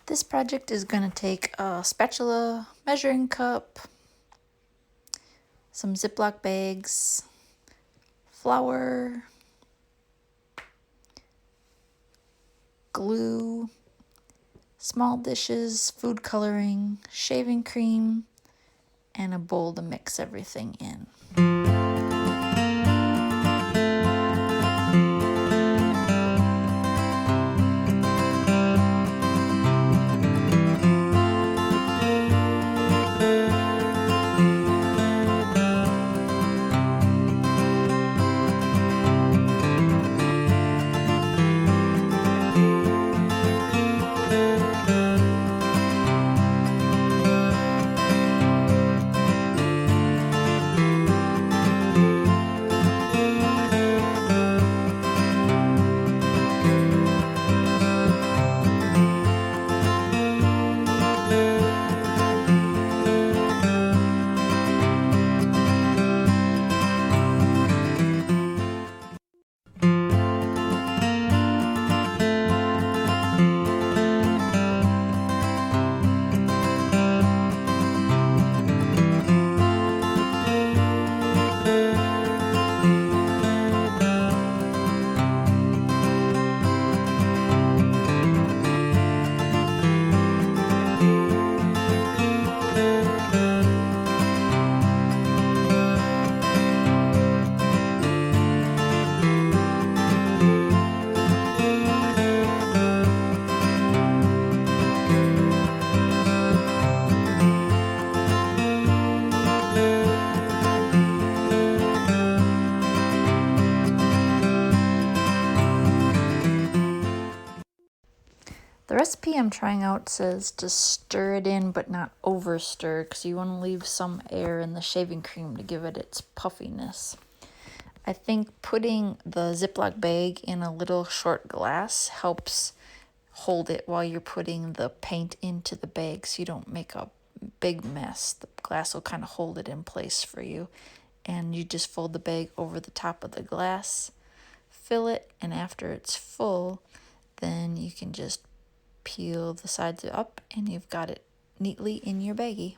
This project is going to take a spatula, measuring cup, some Ziploc bags, flour, glue, small dishes, food coloring, shaving cream, and a bowl to mix everything in. The recipe I'm trying out says to stir it in but not over stir because you want to leave some air in the shaving cream to give it its puffiness. I think putting the Ziploc bag in a little short glass helps hold it while you're putting the paint into the bag so you don't make a big mess. The glass will kind of hold it in place for you. And you just fold the bag over the top of the glass, fill it, and after it's full, then you can just peel the sides up and you've got it neatly in your baggie.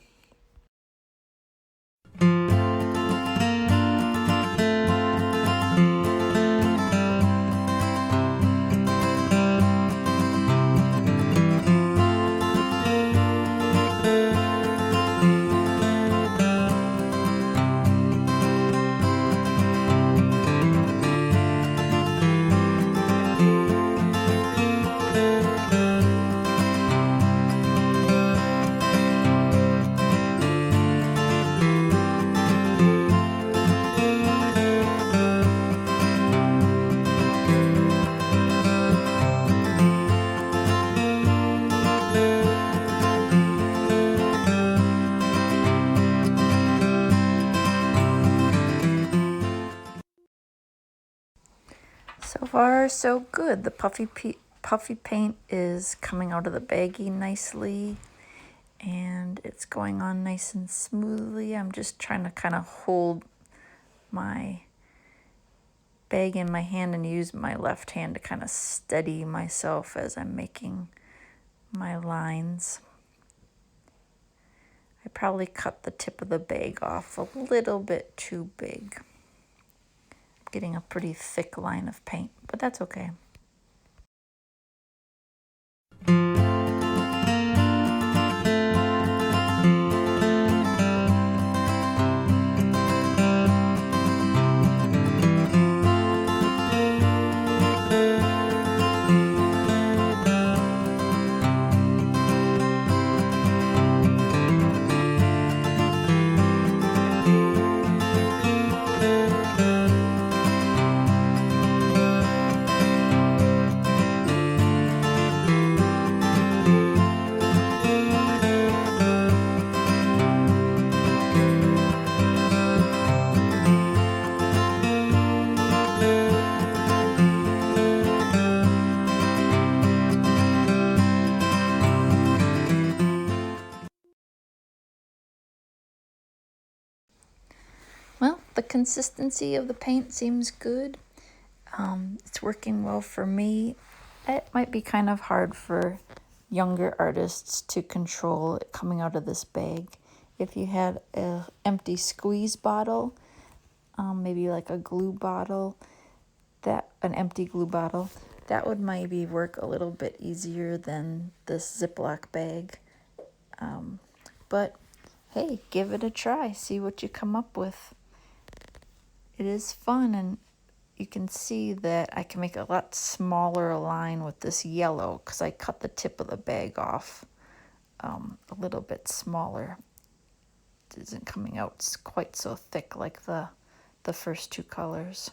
So far, so good. The puffy paint is coming out of the baggie nicely, and it's going on nice and smoothly. I'm just trying to kind of hold my bag in my hand and use my left hand to kind of steady myself as I'm making my lines. I probably cut the tip of the bag off a little bit too big. Getting a pretty thick line of paint, but that's okay. Well, the consistency of the paint seems good. It's working well for me. It might be kind of hard for younger artists to control it coming out of this bag. If you had an empty squeeze bottle, maybe like a glue bottle, an empty glue bottle, that would maybe work a little bit easier than this Ziploc bag. But hey, give it a try. See what you come up with. It is fun, and you can see that I can make a lot smaller line with this yellow because I cut the tip of the bag off a little bit smaller. It isn't coming out quite so thick like the first two colors.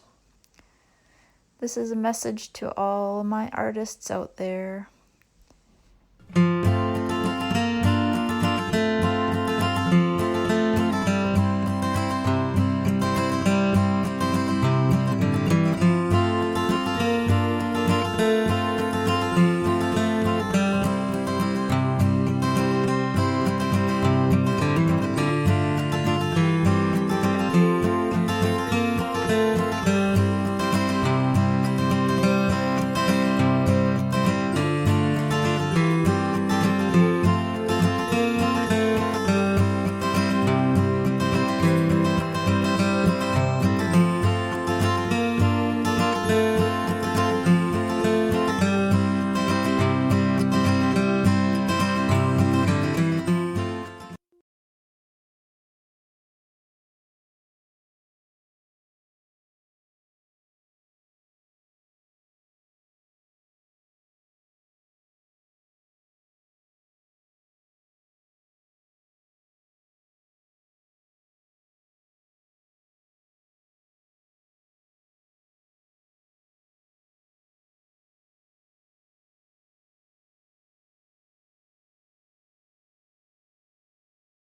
This is a message to all my artists out there.